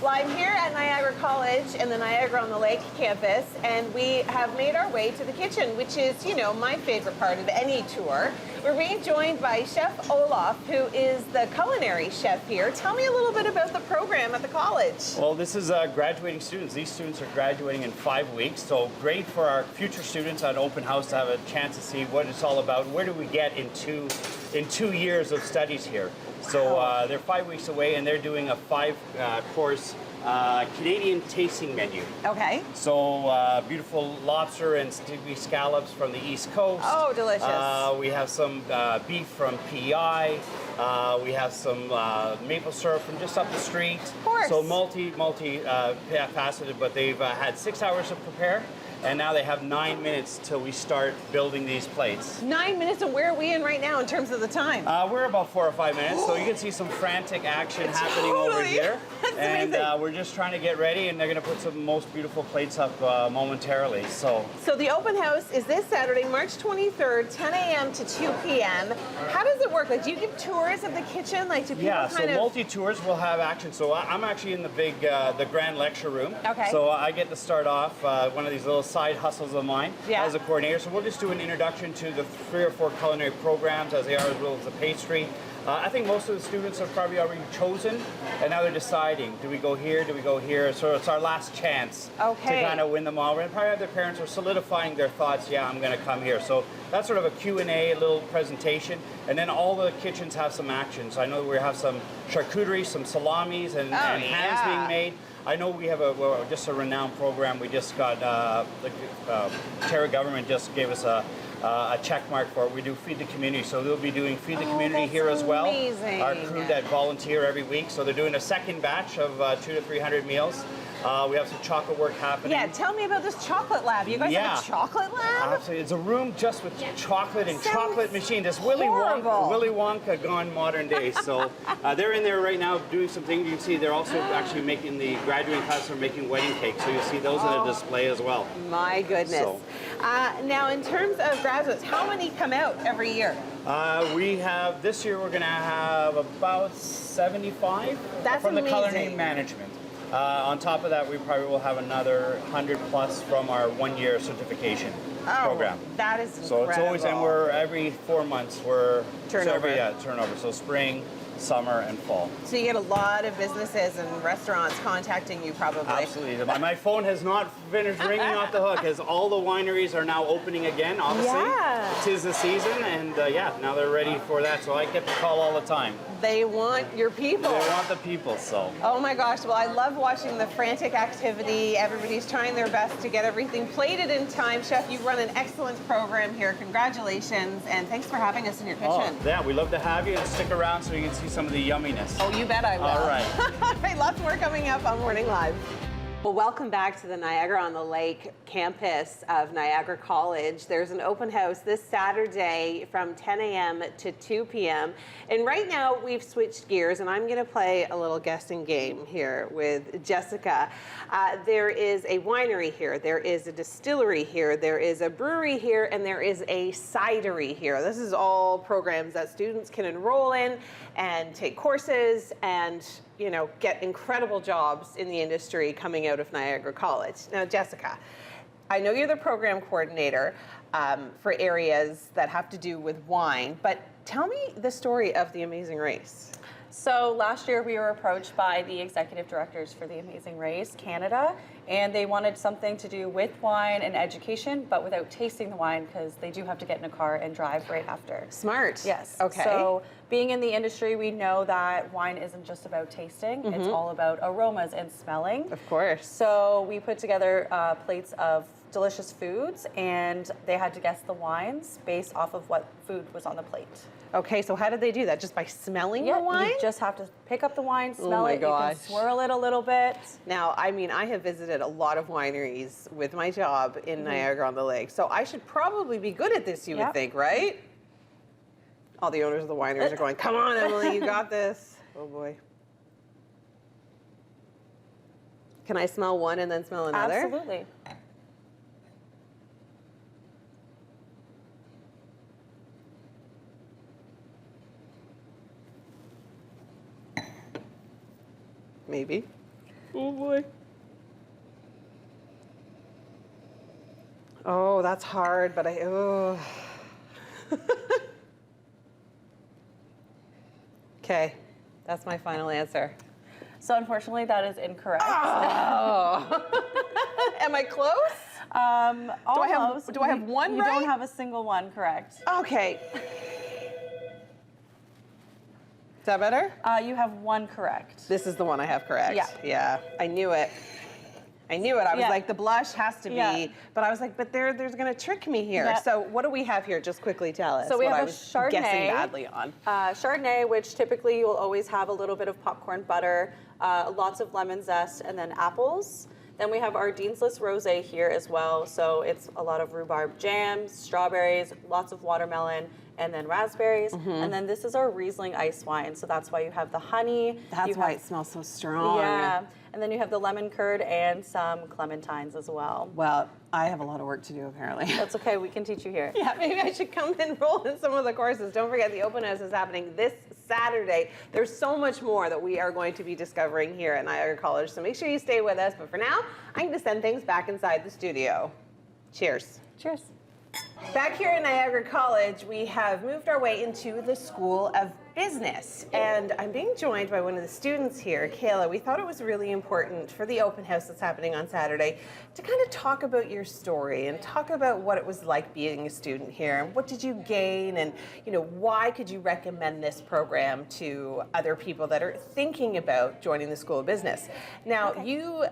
Well, I'm here at Niagara College in the Niagara-on-the-Lake campus, and we have made our way to the kitchen, which is, you know, my favorite part of any tour. We're being joined by Chef Olaf, who is the culinary chef here. Tell me a little bit about the program at the college. Well, this is graduating students. These students are graduating in 5 weeks, so great for our future students at open house to have a chance to see what it's all about. Where do we get in two years of studies here? So they're 5 weeks away, and they're doing a five-course Canadian tasting menu. Okay. So beautiful lobster and sticky scallops from the East Coast. Oh, delicious. We have some beef from PEI. We have some maple syrup from just up the street. Of course. So multi-faceted, but they've had 6 hours to prepare. And now they have 9 minutes till we start building these plates. 9 minutes, and where are we in right now in terms of the time? We're about 4 or 5 minutes, so you can see some frantic action happening over here. That's and amazing. we're just trying to get ready, and they're going to put some most beautiful plates up momentarily. So the open house is this Saturday, March 23rd, 10 a.m. to 2 p.m. How does it work? Like, do you give tours of the kitchen? Like, do people kind of... multi-tours will have action. So I'm actually in the big, the grand lecture room. Okay. So I get to start off one of these little side hustles of mine as a coordinator. So we'll just do an introduction to the 3 or 4 culinary programs as they are, as well as the pastry. I think most of the students have probably already chosen, and now they're deciding, do we go here, do we go here? So it's our last chance to kind of win them all. And probably their parents are solidifying their thoughts, yeah, I'm going to come here. So that's sort of a Q&A, a little presentation, and then all the kitchens have some action. So I know we have some charcuterie, some salamis, and hams being made. I know we have just a renowned program. We just got, the Ontario government just gave us a check mark for it. We do Feed the Community, so they'll be doing Feed the Community here as well. Amazing. Our crew that volunteer every week, so they're doing a second batch of 200 to 300 meals. We have some chocolate work happening. Yeah, tell me about this chocolate lab. You guys have a chocolate lab? Absolutely. It's a room just with chocolate and chocolate machine. This Willy Wonka gone modern day. So they're in there right now doing some things. You can see they're also actually making the graduating class are making wedding cakes. So you'll see those in the display as well. My goodness. So, now, in terms of graduates, how many come out every year? We have, this year we're going to have about 75 from the culinary management. On top of that, we probably will have another 100 plus from our 1-year certification program. That is so incredible. It's always, and we're every 4 months we're turnover. Turnover. So spring, summer, and fall. So you get a lot of businesses and restaurants contacting you, probably. Absolutely. My phone has not finished ringing off the hook, as all the wineries are now opening again. Obviously, tis the season, and now they're ready for that. So I get the call all the time. They want your people. They want the people, so. Oh my gosh, well, I love watching the frantic activity. Everybody's trying their best to get everything plated in time. Chef, you run an excellent program here. Congratulations, and thanks for having us in your kitchen. Oh, yeah, we love to have you, and stick around so you can see some of the yumminess. Oh, you bet I will. All right. Lots more coming up on Morning Live. Well, welcome back to the Niagara-on-the-Lake campus of Niagara College. There's an open house this Saturday from 10 a.m. to 2 p.m. And right now we've switched gears, and I'm going to play a little guessing game here with Jessica. There is a winery here, there is a distillery here, there is a brewery here, and there is a cidery here. This is all programs that students can enroll in and take courses and, you know, get incredible jobs in the industry coming out of Niagara College. Now, Jessica, I know you're the program coordinator for areas that have to do with wine, but tell me the story of The Amazing Race. So last year we were approached by the executive directors for The Amazing Race Canada, and they wanted something to do with wine and education, but without tasting the wine, because they do have to get in a car and drive right after. Smart. Yes. Okay. So being in the industry, we know that wine isn't just about tasting, it's all about aromas and smelling. Of course. So we put together plates of delicious foods, and they had to guess the wines based off of what food was on the plate. Okay, so how did they do that? Just by smelling the wine? You just have to pick up the wine, smell it, gosh. you can swirl it a little bit. Now, I mean, I have visited a lot of wineries with my job in Niagara-on-the-Lake, so I should probably be good at this, you would think, right? All the owners of the wineries are going, come on, Emily, you got this. Oh, boy. Can I smell one and then smell another? Absolutely. Maybe. Oh boy. Oh, that's hard, but oh. Okay, that's my final answer. So unfortunately, that is incorrect. Oh. Am I close? Almost. Do I have one You right? don't have a single one correct. Okay. Is that better? You have one correct. This is the one I have correct. Yeah. Yeah, I knew it. I knew it. I was Yeah. like, the blush has to be, Yeah. but I was like, but there's going to trick me here. Yeah. So what do we have here? Just quickly tell us. So we what have I a was Chardonnay. guessing badly on. Chardonnay, which typically you'll always have a little bit of popcorn butter, lots of lemon zest, and then apples. Then we have our Deansless Rosé here as well. So it's a lot of rhubarb jams, strawberries, lots of watermelon, and then raspberries. And then this is our Riesling ice wine. So that's why you have the honey. That's why it smells so strong. Yeah. And then you have the lemon curd and some clementines as well. Well, I have a lot of work to do apparently. That's okay, we can teach you here. Yeah, maybe I should come and enroll in some of the courses. Don't forget the open house is happening this Saturday. There's so much more that we are going to be discovering here at Niagara College, so make sure you stay with us. But for now, I'm going to send things back inside the studio. Cheers. Cheers. Back here at Niagara College, we have moved our way into the School of Business, and I'm being joined by one of the students here, Kayla. We thought it was really important for the open house that's happening on Saturday to kind of talk about your story and talk about what it was like being a student here, and what did you gain, and why could you recommend this program to other people that are thinking about joining the School of Business. Now, you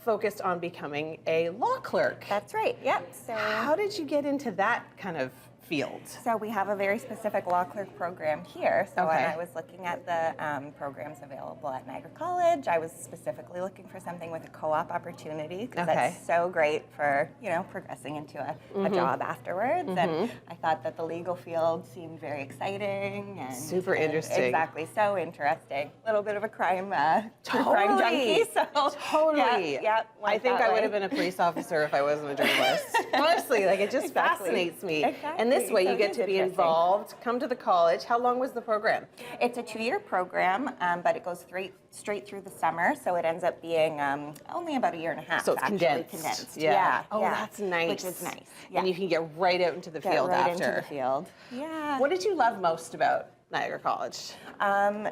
focused on becoming a law clerk. That's right, yep. So How did you get into that kind of field? So we have a very specific law clerk program here. So Okay. when I was looking at the programs available at Niagara College, I was specifically looking for something with a co-op opportunity because Okay. that's so great for progressing into a job afterwards. And I thought that the legal field seemed very exciting and Super interesting. Exactly, so interesting. A little bit of a crime crime Totally. junkie. So Totally. yeah, I think I would have been a police officer if I wasn't a journalist. Honestly, like it just Exactly. fascinates me. Exactly. And this way you So get it to is be interesting. involved, come to the college. How long was the program? It's a 2-year program, but it goes straight through the summer, so it ends up being only about a year and a half. So it's actually condensed. Yeah. Oh, yeah. that's nice. Which is nice. Yeah. And you can get right out into the Get field right after. into the field. Yeah. What did you love most about Niagara College?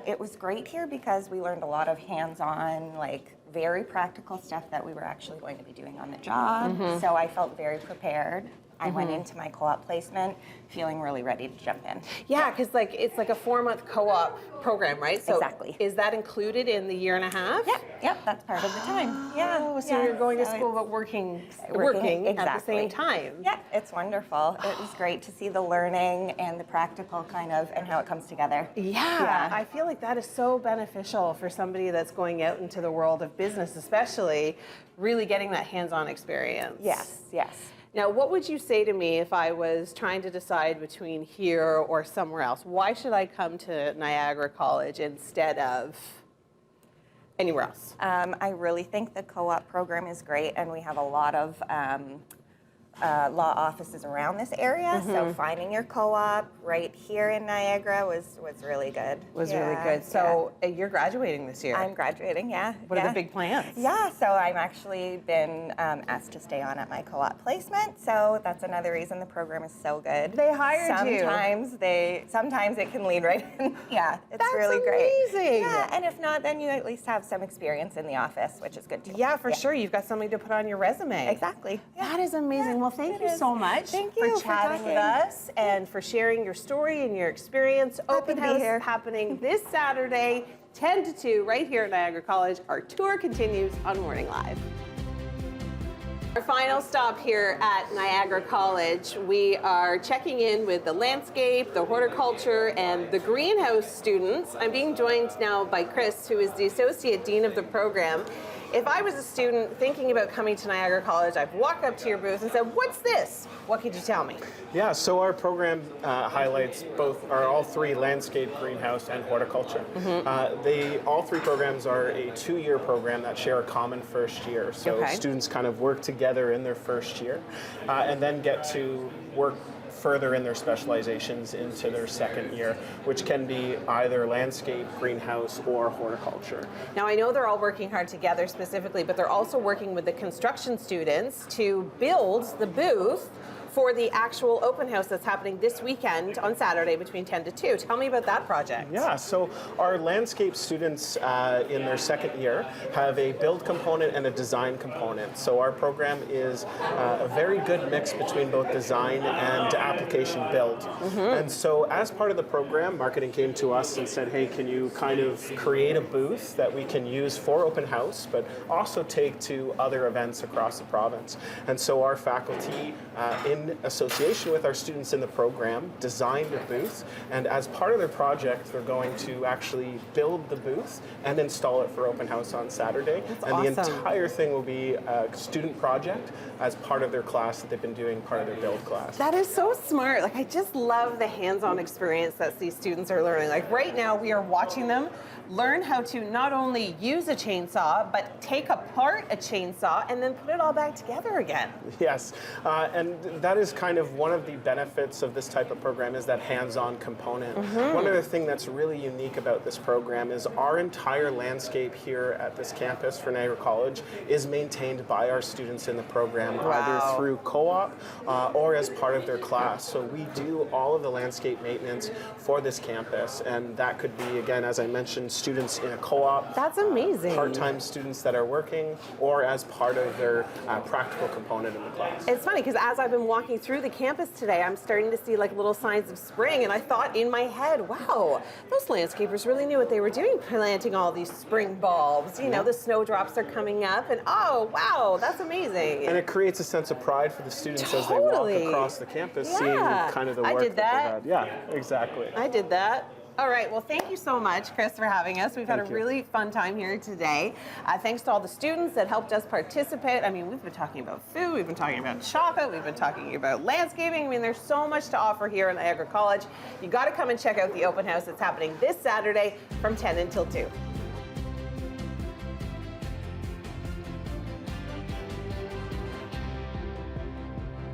It was great here because we learned a lot of hands-on, like very practical stuff that we were actually going to be doing on the job. So I felt very prepared. I went into my co-op placement feeling really ready to jump in. Yeah, because it's like a 4-month co-op program, right? So Exactly. Is that included in the year and a half? Yep, that's part of the time. Yeah. Oh, so yeah. you're going to So school it's- but working Working, at the exactly. same time. Yeah, it's wonderful. It was great to see the learning and the practical kind of and how it comes together. Yeah, I feel like that is so beneficial for somebody that's going out into the world of business, especially really getting that hands-on experience. Yes, yes. Now, what would you say to me if I was trying to decide between here or somewhere else? Why should I come to Niagara College instead of anywhere else? I really think the co-op program is great, and we have a lot of law offices around this area. So finding your co-op right here in Niagara was really good. Was Yeah, really good. So you're graduating this year. I'm graduating, yeah. What are yeah. the big plans? Yeah, so I've actually been asked to stay on at my co-op placement, so that's another reason the program is so good. They hired you. Sometimes it can lead right in. Yeah, it's That's really great. amazing. Yeah, and if not, then you at least have some experience in the office, which is good too. Yeah, for sure. You've got something to put on your resume. Exactly. Yeah. That is amazing. Yeah, well, thank it you is. so much Thank you for chatting with talking. us and for sharing your story and your experience. Open to be house here. happening this Saturday, 10 to 2, right here at Niagara College. Our tour continues on Morning Live. Our final stop here at Niagara College, we are checking in with the landscape, the horticulture, and the greenhouse students. I'm being joined now by Chris, who is the Associate Dean of the program. If I was a student thinking about coming to Niagara College, I'd walk up to your booth and say, "What's this?" What could you tell me? Yeah, so our program highlights all three: landscape, greenhouse, and horticulture. All three programs are a 2-year program that share a common first year. So Okay. students kind of work together in their first year, and then get to work further in their specializations into their second year, which can be either landscape, greenhouse, or horticulture. Now, I know they're all working hard together specifically, but they're also working with the construction students to build the booth for the actual open house that's happening this weekend on Saturday between 10 to 2. Tell me about that project. Yeah, so our landscape students in their second year have a build component and a design component. So our program is a very good mix between both design and application build. And so as part of the program, marketing came to us and said, hey, can you kind of create a booth that we can use for open house, but also take to other events across the province. And so our faculty in association with our students in the program designed a booth, and as part of their project they're going to actually build the booth and install it for open house on Saturday. That's and awesome. The entire thing will be a student project as part of their class that they've been doing, part of their build class. That is so smart. Like, I just love the hands-on experience that these students are learning. Like, right now we are watching them learn how to not only use a chainsaw, but take apart a chainsaw and then put it all back together again. Yes, and that is kind of one of the benefits of this type of program, is that hands-on component. One other thing that's really unique about this program is our entire landscape here at this campus for Niagara College is maintained by our students in the program, either through co-op or as part of their class. So we do all of the landscape maintenance for this campus, and that could be, again, as I mentioned, students in a co-op. That's amazing. Part-time students that are working, or as part of their practical component in the class. It's funny because as I've been walking through the campus today, I'm starting to see like little signs of spring, and I thought in my head, wow, those landscapers really knew what they were doing, planting all these spring bulbs. You know, the snowdrops are coming up, and oh, wow, that's amazing. And it creates a sense of pride for the students as they walk across the campus, seeing kind of the work did that. they had. Yeah, exactly. I did that. All right, well, thank you so much, Chris, for having us. We've had a really fun time here today. Thanks to all the students that helped us participate. I mean, we've been talking about food, we've been talking about chocolate, we've been talking about landscaping. I mean, there's so much to offer here at Niagara College. You got to come and check out the open house that's happening this Saturday from 10 until 2.